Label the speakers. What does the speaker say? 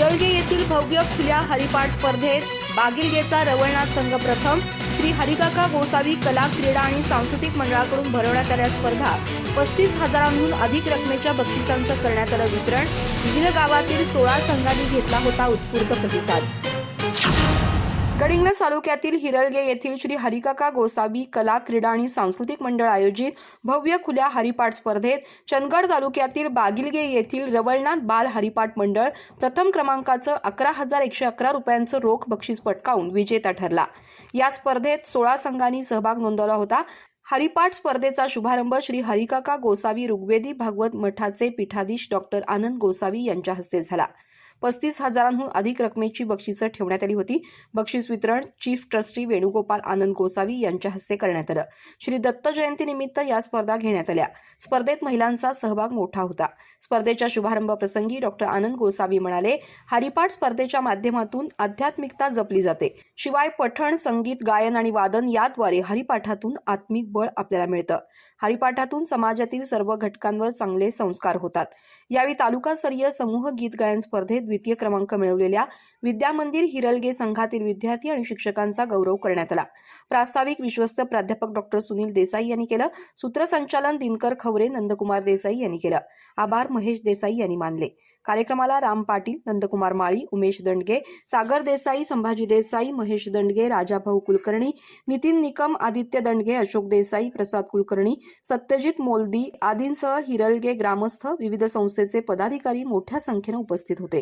Speaker 1: हिरळगे येथील भव्य खुल्या हरिपाठ स्पर्धेत बागिलगेचा रवळनाथ संघ प्रथम, श्री हरिकाका गोसावी कला क्रीडा आणि सांस्कृतिक मंडळाकडून भरवण्यात आलेल्या स्पर्धा 35,000हून अधिक रकमेच्या बक्षिसांचं करण्यात आलं वितरण। विविध गावातील 16 संघांनी घेतला होता उत्स्फूर्त प्रतिसाद। गडिंग्लज तालुक्यातील हिरळगे येथील श्री हरिकाका गोसावी कला क्रीडा आणि सांस्कृतिक मंडळ आयोजित भव्य खुल्या हरिपाठ स्पर्धेत चंदगड तालुक्यातील बागिलगे येथील रवळनाथ बाल हरिपाठ मंडळ प्रथम क्रमांकाचं 11,111 रुपयांचं रोख बक्षीस पटकावून विजेता ठरला। या स्पर्धेत 16 संघांनी सहभाग नोंदवला होता। हरिपाठ स्पर्धेचा शुभारंभ श्री हरिकाका गोसावी ऋग्वेदी भागवत मठाचे पीठाधीश डॉक्टर आनंद गोसावी यांच्या हस्ते झाला। 35,000हून अधिक रकमेची बक्षिसं ठेवण्यात आली होती। बक्षीस वितरण चीफ ट्रस्टी वेणुगोपाल आनंद गोसावी यांच्या हस्ते करण्यात आलं। श्री दत्त जयंतीनिमित्त या स्पर्धा घेण्यात आल्या। स्पर्धेत महिलांचा सहभाग मोठा होता। स्पर्धेच्या शुभारंभ प्रसंगी डॉक्टर आनंद गोसावी म्हणाले, हरिपाठ स्पर्धेच्या माध्यमातून आध्यात्मिकता जपली जाते। शिवाय पठण, संगीत, गायन आणि वादन याद्वारे हरिपाठातून आत्मिक बळ आपल्याला मिळतं। हरिपाठातून समाजातील सर्व घटकांवर चांगले संस्कार होतात। यावेळी तालुकास्तरीय समूह गीत गायन स्पर्धेत द्वितीय क्रमांक मिळवलेल्या विद्यामंदिर हिरळगे संघातील विद्यार्थी आणि शिक्षकांचा गौरव करण्यात आला। प्रास्ताविक विश्वस्त प्राध्यापक डॉक्टर सुनील देसाई यांनी केलं। सूत्रसंचालन दिनकर खवरे, नंदकुमार देसाई यांनी केलं। आभार महेश देसाई यांनी मानले। कार्यक्रमाला राम पाटील, नंदकुमार माळी, उमेश दंडगे, सागर देसाई, संभाजी देसाई, महेश दंडगे, राजाभाऊ कुलकर्णी, नितीन निकम, आदित्य दंडगे, अशोक देसाई, प्रसाद कुलकर्णी, सत्यजित मोलदी आदींसह हिरळगे ग्रामस्थ, विविध संस्थेचे पदाधिकारी मोठ्या संख्येने उपस्थित होते।